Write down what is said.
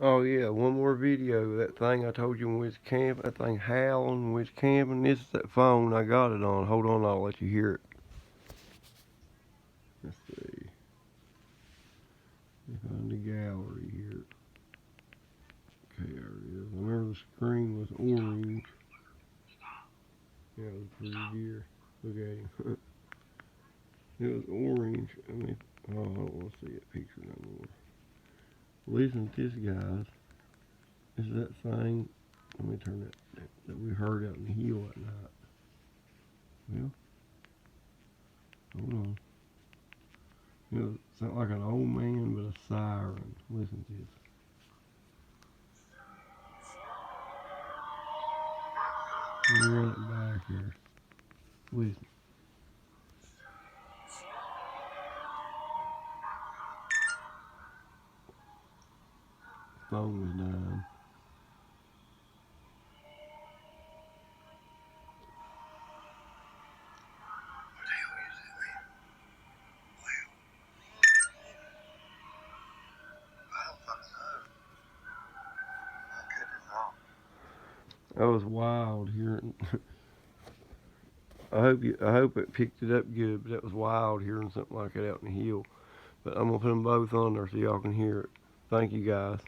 Oh yeah, one more video. That thing I told you when we was camping, that thing howling when we was camping. This is that phone I got it on. Hold on, I'll let you hear it. Let's see. Find the gallery here. Okay, there it is. I remember the screen was orange. Yeah, it was pretty dear. Look at him. It was orange. I mean, oh, I don't want to see that picture no more. Listen to this, guys. Is that thing? Let me turn that we heard out in the hill at night. Well, hold on. You know, sound like an old man with a siren. Listen to this. Let me run it back here. Listen. Phone was dying. That was wild hearing. I hope it picked it up good, but that was wild hearing something like that out in the hill. But I'm gonna put them both on there so y'all can hear it. Thank you guys.